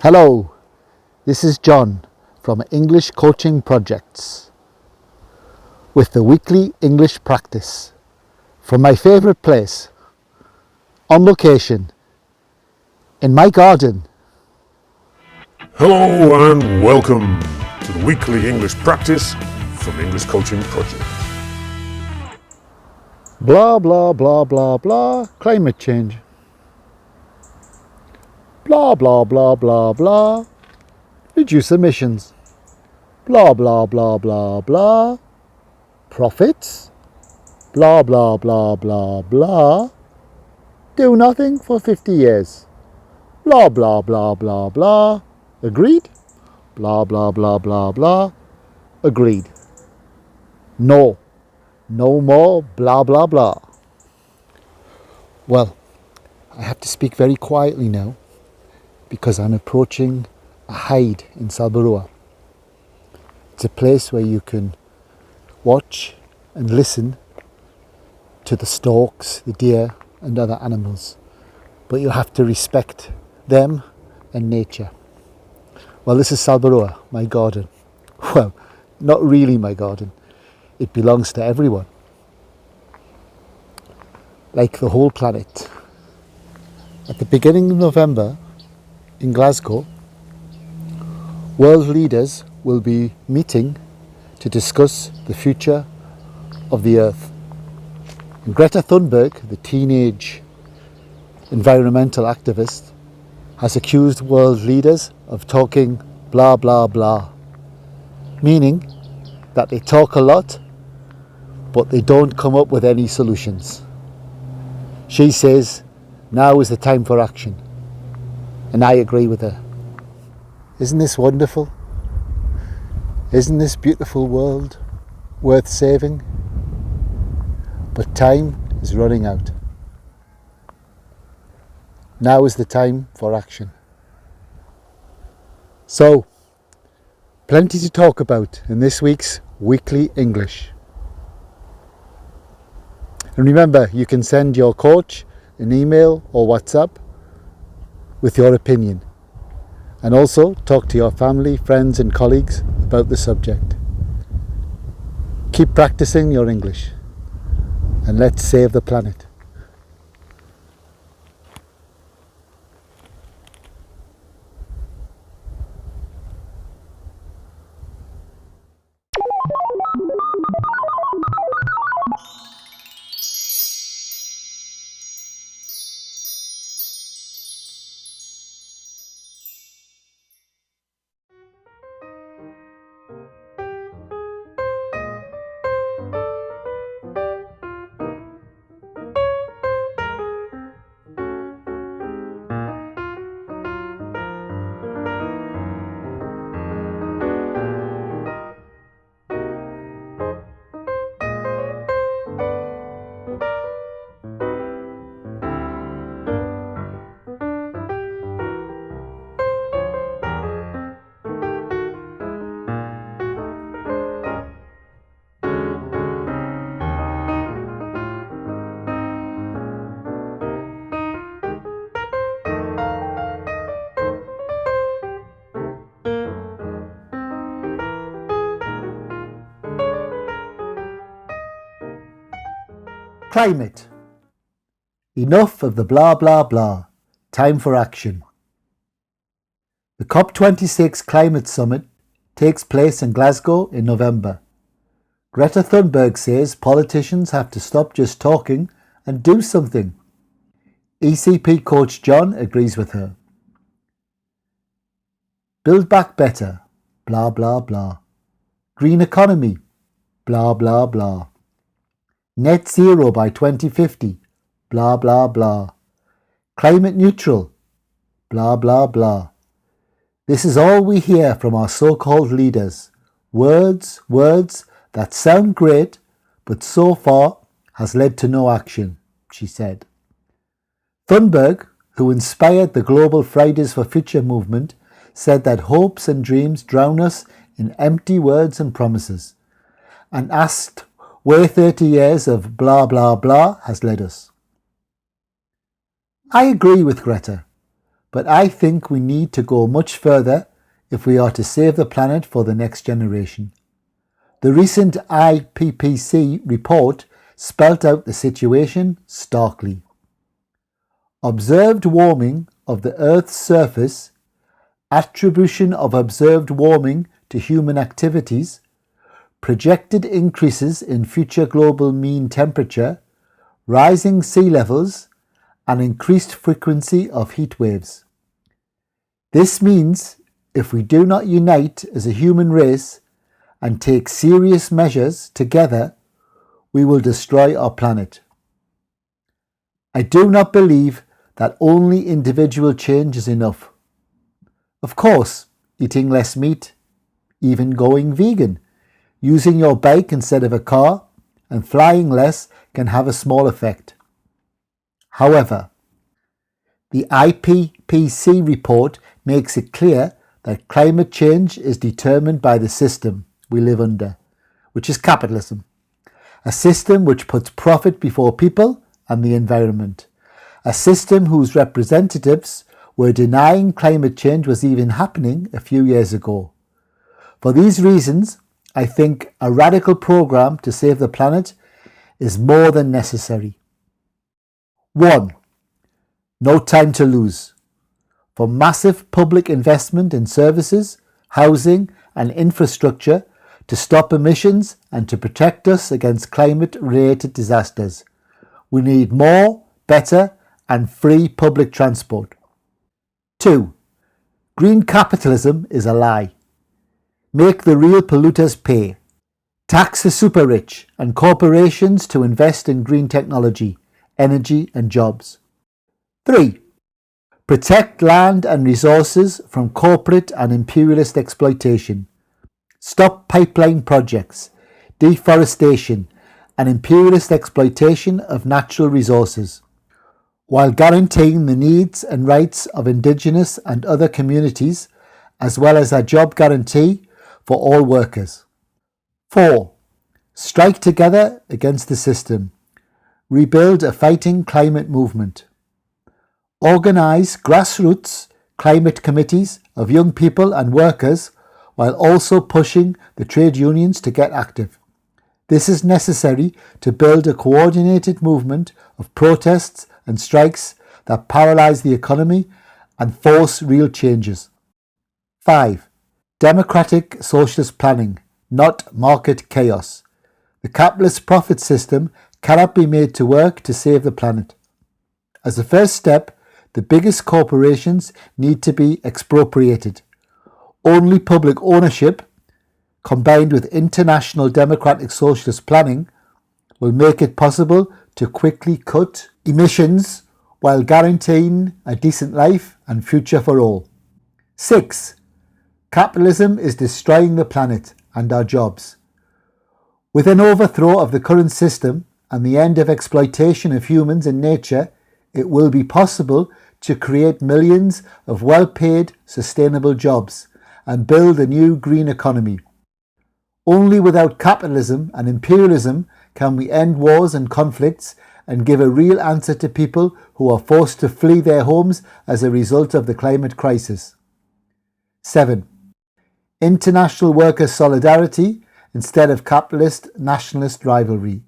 Hello, this is John from English Coaching Projects with the weekly English practice from my favourite place, on location, in my garden. Hello and welcome to the weekly English practice from English Coaching Project. Blah, blah, blah, blah, blah, climate change. Blah, blah, blah, blah, blah, reduce emissions. Blah, blah, blah, blah, blah, profits. Blah, blah, blah, blah, blah, do nothing for 50 years. Blah, blah, blah, blah, blah, agreed? Blah, blah, blah, blah, blah, agreed. No more blah, blah, blah. Well, I have to speak very quietly now because I'm approaching a hide in Salbarua. It's a place where you can watch and listen to the storks, the deer and other animals, but you have to respect them and nature. Well, this is Salbarua, my garden. Well, not really my garden. It belongs to everyone, like the whole planet. At the beginning of November in Glasgow, world leaders will be meeting to discuss the future of the Earth. And Greta Thunberg, the teenage environmental activist, has accused world leaders of talking blah, blah, blah, meaning that they talk a lot, but they don't come up with any solutions. She says, now is the time for action. And I agree with her. Isn't this wonderful? Isn't this beautiful world worth saving? But time is running out. Now is the time for action. So, plenty to talk about in this week's Weekly English. And remember, you can send your coach an email or WhatsApp with your opinion. And also talk to your family, friends and colleagues about the subject. Keep practicing your English and let's save the planet. Climate. Enough of the blah blah blah. Time for action. The COP26 Climate Summit takes place in Glasgow in November. Greta Thunberg says politicians have to stop just talking and do something. ECP coach John agrees with her. Build back better. Blah blah blah. Green economy. Blah blah blah. Net zero by 2050, blah blah blah. Climate neutral, blah blah blah. This is all we hear from our so-called leaders. Words that sound great, but so far has led to no action, she said. Thunberg, who inspired the global Fridays for Future movement, said that hopes and dreams drown us in empty words and promises, and asked where 30 years of blah blah blah has led us. I agree with Greta, but I think we need to go much further if we are to save the planet for the next generation. The recent IPCC report spelt out the situation starkly. Observed warming of the Earth's surface, attribution of observed warming to human activities, projected increases in future global mean temperature, rising sea levels, and increased frequency of heat waves. This means if we do not unite as a human race and take serious measures together, we will destroy our planet. I do not believe that only individual change is enough. Of course, eating less meat, even going vegan, using your bike instead of a car, and flying less can have a small effect. However, the IPCC report makes it clear that climate change is determined by the system we live under, which is capitalism, a system which puts profit before people and the environment, a system whose representatives were denying climate change was even happening a few years ago. For these reasons, I think a radical program to save the planet is more than necessary. 1. No time to lose. For massive public investment in services, housing and infrastructure to stop emissions and to protect us against climate-related disasters. We need more, better and free public transport. 2. Green capitalism is a lie. Make the real polluters pay. Tax the super rich and corporations to invest in green technology, energy and jobs. 3. Protect land and resources from corporate and imperialist exploitation. Stop pipeline projects, deforestation and imperialist exploitation of natural resources, while guaranteeing the needs and rights of Indigenous and other communities, as well as a job guarantee for all workers. 4. Strike together against the system. Rebuild a fighting climate movement. Organise grassroots climate committees of young people and workers while also pushing the trade unions to get active. This is necessary to build a coordinated movement of protests and strikes that paralyse the economy and force real changes. 5. Democratic socialist planning, not market chaos. The capitalist profit system cannot be made to work to save the planet. As a first step, the biggest corporations need to be expropriated. Only public ownership, combined with international democratic socialist planning, will make it possible to quickly cut emissions while guaranteeing a decent life and future for all. 6. Capitalism is destroying the planet and our jobs. With an overthrow of the current system and the end of exploitation of humans and nature, it will be possible to create millions of well-paid, sustainable jobs and build a new green economy. Only without capitalism and imperialism can we end wars and conflicts and give a real answer to people who are forced to flee their homes as a result of the climate crisis. 7. International worker solidarity instead of capitalist nationalist rivalry.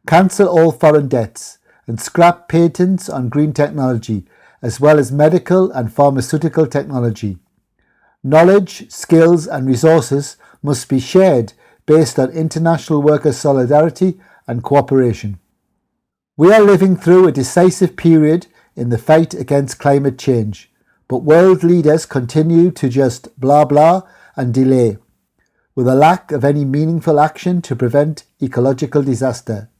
Cancel all foreign debts and scrap patents on green technology, as well as medical and pharmaceutical technology. Knowledge, skills and resources must be shared based on international worker solidarity and cooperation. We are living through a decisive period in the fight against climate change, but world leaders continue to just blah blah and delay, with a lack of any meaningful action to prevent ecological disaster.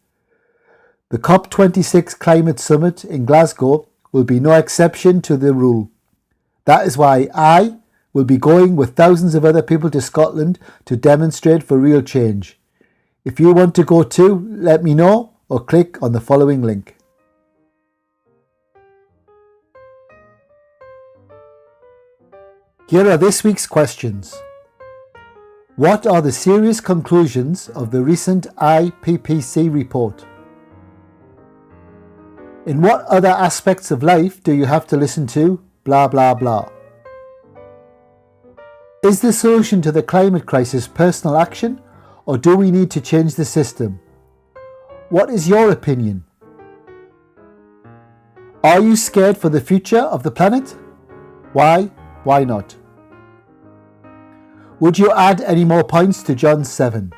The COP26 Climate Summit in Glasgow will be no exception to the rule. That is why I will be going with thousands of other people to Scotland to demonstrate for real change. If you want to go too, let me know or click on the following link. Here are this week's questions. What are the serious conclusions of the recent IPCC report? In what other aspects of life do you have to listen to blah blah blah. Is the solution to the climate crisis personal action, or do we need to change the system? What is your opinion? Are you scared for the future of the planet? Why? Why not? Would you add any more points to John 7?